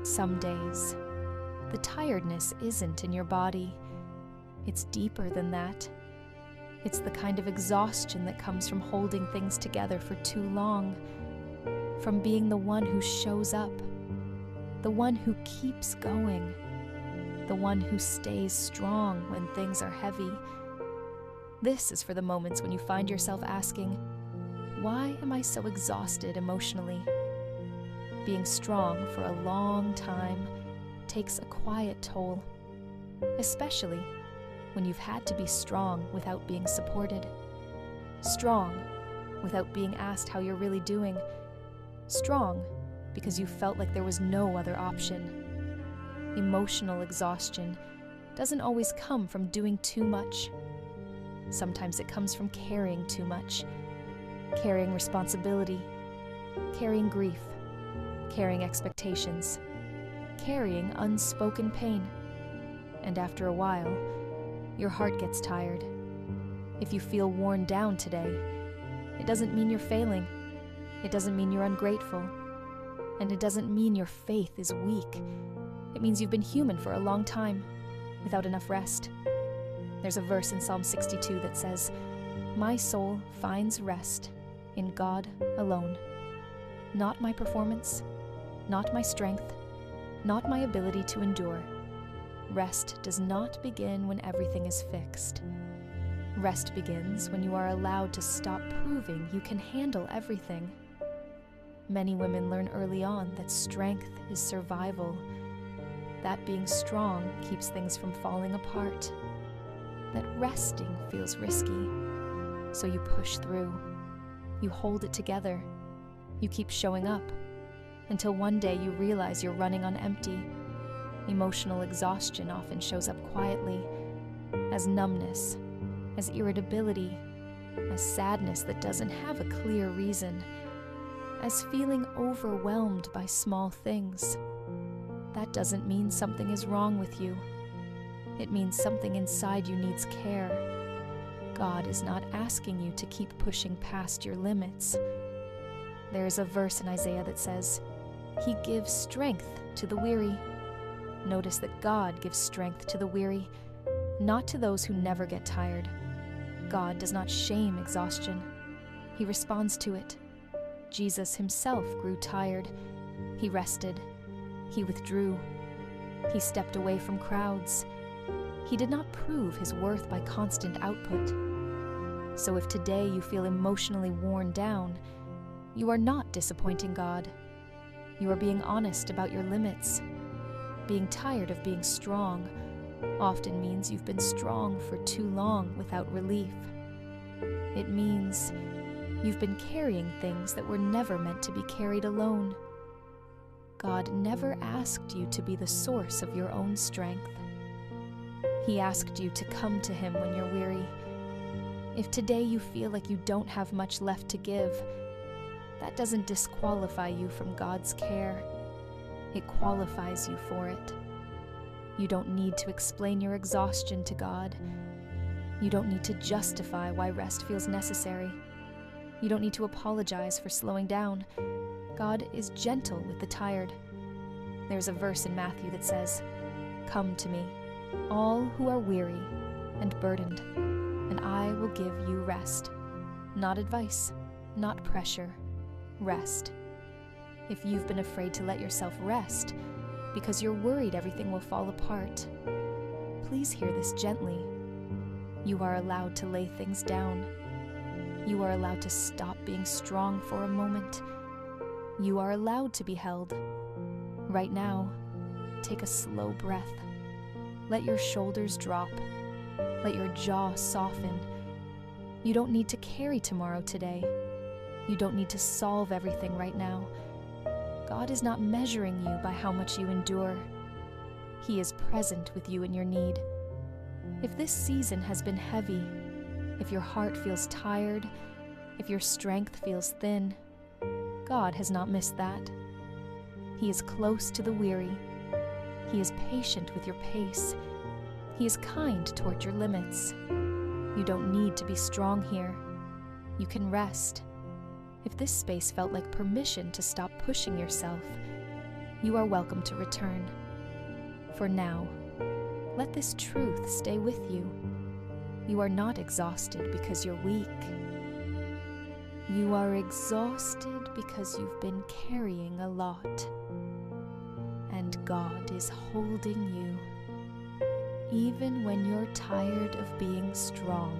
Some days, the tiredness isn't in your body. It's deeper than that. It's the kind of exhaustion that comes from holding things together for too long, from being the one who shows up, the one who keeps going, the one who stays strong when things are heavy. This is for the moments when you find yourself asking, why am I so exhausted emotionally? Being strong for a long time takes a quiet toll, especially when you've had to be strong without being supported, strong without being asked how you're really doing, strong because you felt like there was no other option. Emotional exhaustion doesn't always come from doing too much. Sometimes it comes from carrying too much, carrying responsibility, carrying grief, carrying expectations, carrying unspoken pain. And after a while, your heart gets tired. If you feel worn down today, it doesn't mean you're failing. It doesn't mean you're ungrateful. And it doesn't mean your faith is weak. It means you've been human for a long time, without enough rest. There's a verse in Psalm 62 that says, "My soul finds rest in God alone." Not my performance, not my strength, not my ability to endure. Rest does not begin when everything is fixed. Rest begins when you are allowed to stop proving you can handle everything. Many women learn early on that strength is survival, that being strong keeps things from falling apart, that resting feels risky, so you push through, you hold it together, you keep showing up, until one day you realize you're running on empty. Emotional exhaustion often shows up quietly, as numbness, as irritability, as sadness that doesn't have a clear reason, as feeling overwhelmed by small things. That doesn't mean something is wrong with you. It means something inside you needs care. God is not asking you to keep pushing past your limits. There is a verse in Isaiah that says, "He gives strength to the weary." Notice that God gives strength to the weary, not to those who never get tired. God does not shame exhaustion. He responds to it. Jesus himself grew tired. He rested. He withdrew. He stepped away from crowds. He did not prove his worth by constant output. So if today you feel emotionally worn down, you are not disappointing God. You are being honest about your limits. Being tired of being strong often means you've been strong for too long without relief. It means you've been carrying things that were never meant to be carried alone. God never asked you to be the source of your own strength. He asked you to come to him when you're weary. If today you feel like you don't have much left to give, that doesn't disqualify you from God's care. It qualifies you for it. You don't need to explain your exhaustion to God. You don't need to justify why rest feels necessary. You don't need to apologize for slowing down. God is gentle with the tired. There's a verse in Matthew that says, "Come to me, all who are weary and burdened, and I will give you rest." Not advice, not pressure, rest. If you've been afraid to let yourself rest because you're worried everything will fall apart, please hear this gently. You are allowed to lay things down. You are allowed to stop being strong for a moment. You are allowed to be held. Right now, take a slow breath. Let your shoulders drop. Let your jaw soften. You don't need to carry tomorrow today. You don't need to solve everything right now. God is not measuring you by how much you endure. He is present with you in your need. If this season has been heavy, if your heart feels tired, if your strength feels thin, God has not missed that. He is close to the weary. He is patient with your pace. He is kind toward your limits. You don't need to be strong here. You can rest. If this space felt like permission to stop pushing yourself, you are welcome to return. For now, let this truth stay with you. You are not exhausted because you're weak. You are exhausted because you've been carrying a lot. And God is holding you, even when you're tired of being strong.